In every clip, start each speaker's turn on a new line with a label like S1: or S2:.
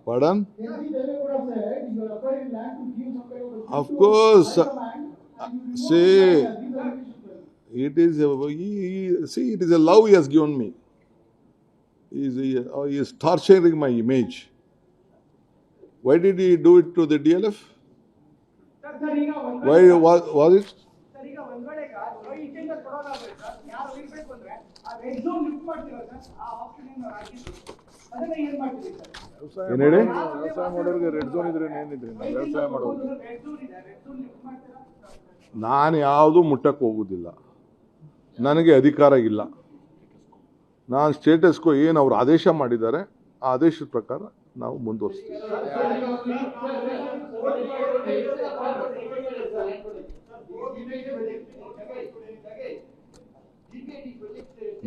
S1: Pardon? Of course. See, it is see, it is a love he has given me. He is torturing my image. Why did he do it to the DLF? Why was it? ನಾನು ಯಾವುದು ಮುಟ್ಟಕ್ಕೆ ಹೋಗುದಿಲ್ಲ, ನನಗೆ ಅಧಿಕಾರ ಇಲ್ಲ. ನಾನು ಸ್ಟೇಟಸ್ಗೂ ಏನು ಅವರು ಆದೇಶ ಮಾಡಿದ್ದಾರೆ ಆ ಆದೇಶದ ಪ್ರಕಾರ ನಾವು ಮುಂದುವರಿಸ್ತೀವಿ.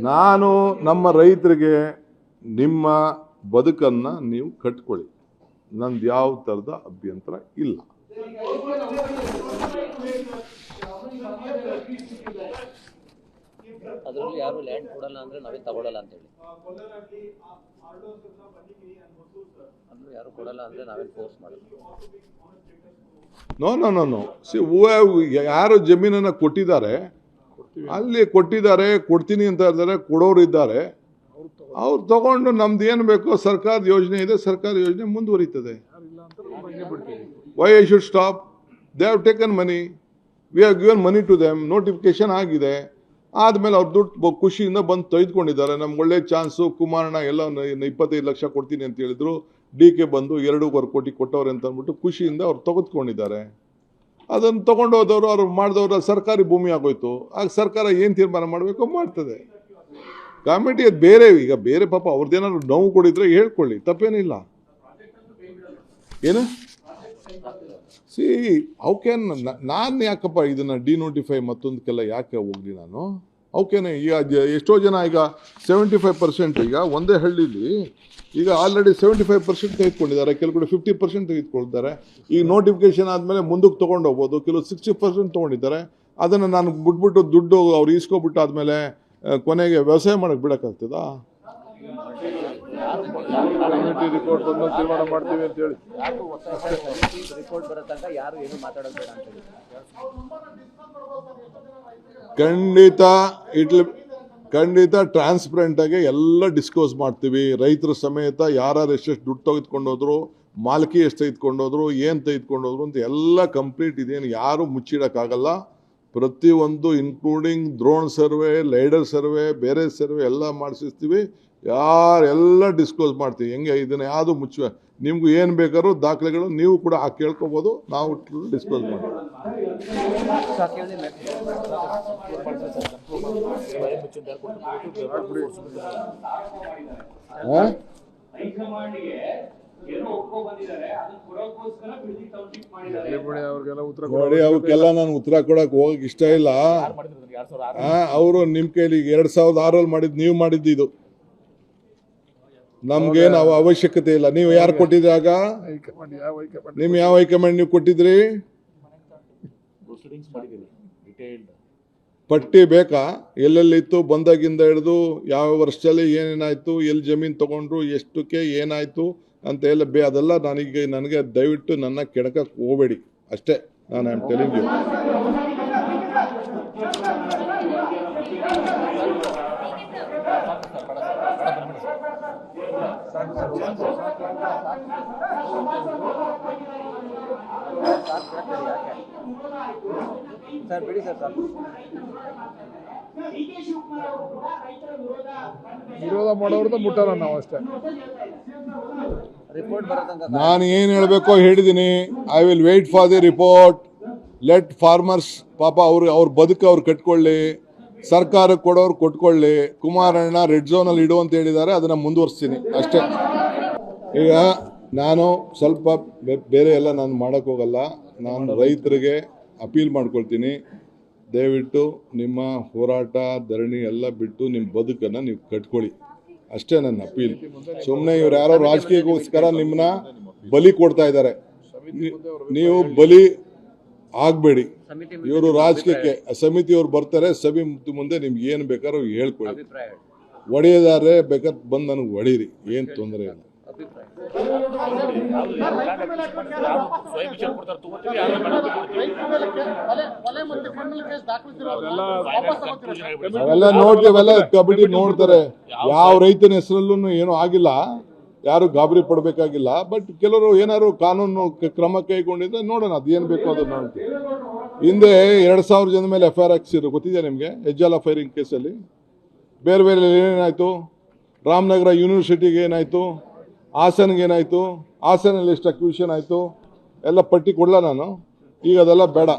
S1: ನಾನು ನಮ್ಮ ರೈತರಿಗೆ ನಿಮ್ಮ ಬದುಕನ್ನ ನೀವು ಕಟ್ಕೊಳ್ಳಿ, ನಂದು ಯಾವ ಥರದ ಅಭ್ಯಂತರ ಇಲ್ಲ.
S2: ಅದರಲ್ಲಿ ಯಾರು ಲ್ಯಾಂಡ್ ಕೊಡಲ್ಲ ಅಂದ್ರೆ ನಾವೇ ತಗೊಳ್ಳಲ್ಲ ಅಂತ ಹೇಳಿ, ಅಂದ್ರೆ ಯಾರು ಕೊಡಲ್ಲ ಅಂದ್ರೆ ನಾವೇ ಫೋರ್ಸ್ ಮಾಡಲ್ಲ.
S1: No no no no see ಯಾರು ಜಮೀನನ್ನ ಕೊಟ್ಟಿದ್ದಾರೆ ಅಲ್ಲಿ ಕೊಟ್ಟಿದ್ದಾರೆ, ಕೊಡ್ತೀನಿ ಅಂತ ಇದ್ದಾರೆ, ಕೊಡೋರು ಇದ್ದಾರೆ, ಅವ್ರು ತಗೊಂಡು ನಮ್ದು ಏನು ಬೇಕೋ ಸರ್ಕಾರದ ಯೋಜನೆ ಇದೆ, ಸರ್ಕಾರ ಯೋಜನೆ ಮುಂದುವರಿತದೆ. Why I should stop? They have taken money, we have given money to them, notification ಆಗಿದೆ. ಆದಮೇಲೆ ಅವ್ರು ದುಡ್ಡು ಖುಷಿಯಿಂದ ಬಂದು ತೆಗೆದುಕೊಂಡಿದ್ದಾರೆ. ನಮ್ಗೆ ಒಳ್ಳೆ ಚಾನ್ಸು, ಕುಮಾರಣ್ಣ ಎಲ್ಲ 25 ಲಕ್ಷ ಕೊಡ್ತೀನಿ ಅಂತ ಹೇಳಿದ್ರು, DK ಬಂದು 2.25 ಕೋಟಿ ಕೊಟ್ಟವ್ರೆ ಅಂತ ಅಂದ್ಬಿಟ್ಟು ಖುಷಿಯಿಂದ ಅವ್ರು ತೆಗೆದುಕೊಂಡಿದ್ದಾರೆ. ಅದನ್ನು ತೊಗೊಂಡು ಹೋದವರು ಅವ್ರು ಮಾಡಿದವರು ಸರ್ಕಾರಿ ಭೂಮಿ ಆಗೋಯ್ತು. ಆಗ ಸರ್ಕಾರ ಏನು ತೀರ್ಮಾನ ಮಾಡಬೇಕು ಮಾಡ್ತದೆ. ಕಮಿಟಿ ಅದು ಬೇರೆ, ಈಗ ಬೇರೆ ಪಾಪ ಅವ್ರದ್ದೇನಾದ್ರು ನೋವು ಕೊಡಿದ್ರೆ ಹೇಳ್ಕೊಳ್ಳಿ, ತಪ್ಪೇನಿಲ್ಲ. ಏನು ಸಿ ಅವಕ್ಕೇನು ನಾನು ಯಾಕಪ್ಪ ಇದನ್ನು ಡಿನೋಟಿಫೈ ಮತ್ತೊಂದಕ್ಕೆಲ್ಲ ಯಾಕೆ ಹೋಗ್ಲಿ ನಾನು? ಅವಕ್ಕೇನೆ ಈಗ ಎಷ್ಟೋ ಜನ ಈಗ 75% ಈಗ ಒಂದೇ ಹಳ್ಳಿಲಿ ಈಗ ಆಲ್ರೆಡಿ 75% ತೆಗೆದುಕೊಂಡಿದ್ದಾರೆ, ಕೆಲವು ಕಡೆ 50% ತೆಗೆದುಕೊಳ್ತಾರೆ. ಈಗ ನೋಟಿಫಿಕೇಶನ್ ಆದಮೇಲೆ ಮುಂದಕ್ಕೆ ತೊಗೊಂಡು ಹೋಗ್ಬೋದು, ಕೆಲವು 60% ತೊಗೊಂಡಿದ್ದಾರೆ. ಅದನ್ನು ನಾನು ಬಿಟ್ಬಿಟ್ಟು ದುಡ್ಡು ಅವ್ರು ಈಸ್ಕೊಬಿಟ್ಟು ಆದಮೇಲೆ ಕೊನೆಗೆ ವ್ಯವಸಾಯ ಮಾಡಕ್ಕೆ ಬಿಡೋಕ್ಕಾಗ್ತದಾ? ರಿಪೋರ್ಟ್ ಬಂದ್ಮೇಲೆ ತೀರ್ಮಾನ ಮಾಡ್ತೀವಿ ಅಂತ ಹೇಳಿ
S2: ರಿಪೋರ್ಟ್ ಬರೋ ತನಕ ಯಾರು ಏನು ಮಾತಾಡೋದು ಬೇಡ ಅಂತ ಹೇಳಿ
S1: ಖಂಡಿತ ಟ್ರಾನ್ಸ್ಪರೆಂಟ್ ಆಗಿ ಎಲ್ಲ ಡಿಸ್ಕಸ್ ಮಾಡ್ತೀವಿ. ರೈತರ ಸಮೇತ ಯಾರು ಎಷ್ಟೆಷ್ಟು ದುಡ್ಡು ತೆಗೆದುಕೊಂಡೋದ್ರು, ಮಾಲ್ಕಿ ಎಷ್ಟು ತೆಗೆದುಕೊಂಡೋದ್ರು, ಏನು ತೆಗೆದುಕೊಂಡೋದ್ರು ಅಂತ ಎಲ್ಲ ಕಂಪ್ಲೀಟ್ ಇದೇನು ಯಾರು ಮುಚ್ಚಿಡೋಕ್ಕಾಗಲ್ಲ. ಪ್ರತಿಯೊಂದು including drone survey, lidar survey, ಬೇರೆ ಸರ್ವೆ ಎಲ್ಲ ಮಾಡಿಸ್ತೀವಿ. ಯಾರೆಲ್ಲ ಡಿಸ್ಕ್ಲೋಸ್ ಮಾಡ್ತೀವಿ. ಹೆಂಗೆ ಇದನ್ನು ಯಾವುದು ಮುಚ್ಚುವ, ನಿಮ್ಗೂ ಏನು ಬೇಕಾದ್ರೂ ದಾಖಲೆಗಳು ನೀವು ಕೂಡ ಕೇಳ್ಕೊಬೋದು, ನಾವು ಡಿಸ್ಕ್ಲೋಸ್ ಮಾಡ್ತೀವಿ. ನೋಡಿ, ಅವಕ್ಕೆಲ್ಲ ನಾನು ಉತ್ತರ ಕೊಡಕ್ ಹೋಗಕ್ ಇಷ್ಟ ಇಲ್ಲ. ಅವರು ನಿಮ್ ಕೈಲಿ 2006 ಮಾಡಿದ್, ನೀವು ಮಾಡಿದ್ದು ಇದು. ನಮ್ಗೇನು ಅವಶ್ಯಕತೆ ಇಲ್ಲ. ನೀವು ಯಾರು ಕೊಟ್ಟಿದ್ರಾಗ? ನಿಮ್ ಯಾವ ಹೈಕಮಾಂಡ್ ನೀವು ಕೊಟ್ಟಿದ್ರಿ? ಪಟ್ಟಿ ಬೇಕಾ? ಎಲ್ಲೆಲ್ಲಿತ್ತು, ಬಂದಾಗಿಂದ ಹಿಡಿದು ಯಾವ ವರ್ಷದಲ್ಲಿ ಏನೇನಾಯ್ತು, ಎಲ್ಲಿ ಜಮೀನು ತಗೊಂಡ್ರು, ಎಷ್ಟಕ್ಕೆ ಏನಾಯ್ತು ಅಂತ ಎಲ್ಲ ಅದೆಲ್ಲ ನನಗೆ ದಯವಿಟ್ಟು ನನ್ನ ಕೆಣಕಕ್ಕೆ ಹೋಗಬೇಡಿ ಅಷ್ಟೇ. ನಾನು I am telling you.
S2: Sir ಬಿಡಿ ಸರ್,
S3: ವಿರೋಧ ಮಾಡೋರ್ದು ಮುಟ್ಟಲ್ಲ ನಾವು ಅಷ್ಟೇ.
S2: ರಿಪೋರ್ಟ್ ಬರೋ ತನಕ
S1: ನಾನು ಏನು ಹೇಳಬೇಕೋ ಹೇಳಿದ್ದೀನಿ. I will wait for the report. Let farmers ಪಾಪ ಅವ್ರ ಬದುಕು ಅವ್ರು ಕಟ್ಕೊಳ್ಳಿ, ಸರ್ಕಾರಕ್ಕೆ ಕೊಡೋರು ಕೊಟ್ಕೊಳ್ಳಿ. ಕುಮಾರಣ್ಣ ರೆಡ್ ಝೋನಲ್ಲಿ ಇಡು ಅಂತ ಹೇಳಿದ್ದಾರೆ, ಅದನ್ನು ಮುಂದುವರಿಸ್ತೀನಿ ಅಷ್ಟೇ. ಈಗ ನಾನು ಸ್ವಲ್ಪ ಬೇರೆ ಎಲ್ಲ ನಾನು ಮಾಡೋಕ್ಕೆ ಹೋಗಲ್ಲ. ನಾನು ರೈತರಿಗೆ ಅಪೀಲ್ ಮಾಡ್ಕೊಳ್ತೀನಿ, ದಯವಿಟ್ಟು ನಿಮ್ಮ ಹೋರಾಟ ಧರಣಿ ಎಲ್ಲ ಬಿಟ್ಟು ನಿಮ್ಮ ಬದುಕನ್ನು ನೀವು ಕಟ್ಕೊಳ್ಳಿ ಅಷ್ಟೇ ನನ್ನ ಅಪೀಲ್. ಸುಮ್ಮನೆ ಇವ್ರು ಯಾರೋ ರಾಜಕೀಯಕ್ಕೋಸ್ಕರ ನಿಮ್ಮನ್ನ ಬಲಿ ಕೊಡ್ತಾ ಇದ್ದಾರೆ. ನೀವು ಆಗಬೇಡಿ.
S2: ಸಮಿತಿ
S1: ಇವರು ರಾಜಕೀಯಕ್ಕೆ ಸಮಿತಿಯವ್ರು ಬರ್ತಾರೆ, ಸಮಿತಿ ಮುಂದೆ ನಿಮ್ಗೆ ಏನು ಬೇಕಾದ್ರೂ ಹೇಳ್ಕೊಳ್ಳಿ.
S2: ಅಭಿಪ್ರಾಯ
S1: ಹೊಡೆಯೋದಾದ್ರೆ ಬೇಕಾದ್ರೆ ಬಂದು ನನಗೆ ಹೊಡೀರಿ, ಏನು ತೊಂದರೆ ಇಲ್ಲ.
S2: ಅಭಿಪ್ರಾಯ
S1: ಅವೆಲ್ಲ ನೋಡ್ತೀವೆಲ್ಲ, ಕಮಿಟಿ ನೋಡ್ತಾರೆ. ಯಾವ ರೈತನ ಹೆಸರಲ್ಲೂ ಏನೂ ಆಗಿಲ್ಲ, ಯಾರು ಗಾಬರಿ ಪಡಬೇಕಾಗಿಲ್ಲ. ಬಟ್ ಕೆಲವರು ಏನಾದ್ರು ಕಾನೂನು ಕ್ರಮ ಕೈಗೊಂಡಿದ್ರೆ ನೋಡೋಣ, ಅದೇನು ಬೇಕು ಅದನ್ನ ನೋಡ್ತೀವಿ. ಹಿಂದೆ 2000 ಜನ ಮೇಲೆ FIR ಹಾಕ್ಸಿದ್ರು, ಗೊತ್ತಿದೆ ನಿಮಗೆ? ಹೆಜ್ಜಾಲ ಫೈರಿಂಗ್ ಕೇಸಲ್ಲಿ ಬೇರೆ ಬೇರೆ ಏನಾಯಿತು, ರಾಮನಗರ ಯೂನಿವರ್ಸಿಟಿಗೆ ಏನಾಯಿತು, ಹಾಸನ್ಗೆ ಏನಾಯಿತು, ಹಾಸನಲ್ಲಿ ಎಷ್ಟು ಅಕ್ವಿಷನ್ ಆಯಿತು ಎಲ್ಲ ಪಟ್ಟಿ ಕೊಡಲ ನಾನು. ಈಗ ಅದೆಲ್ಲ ಬೇಡ.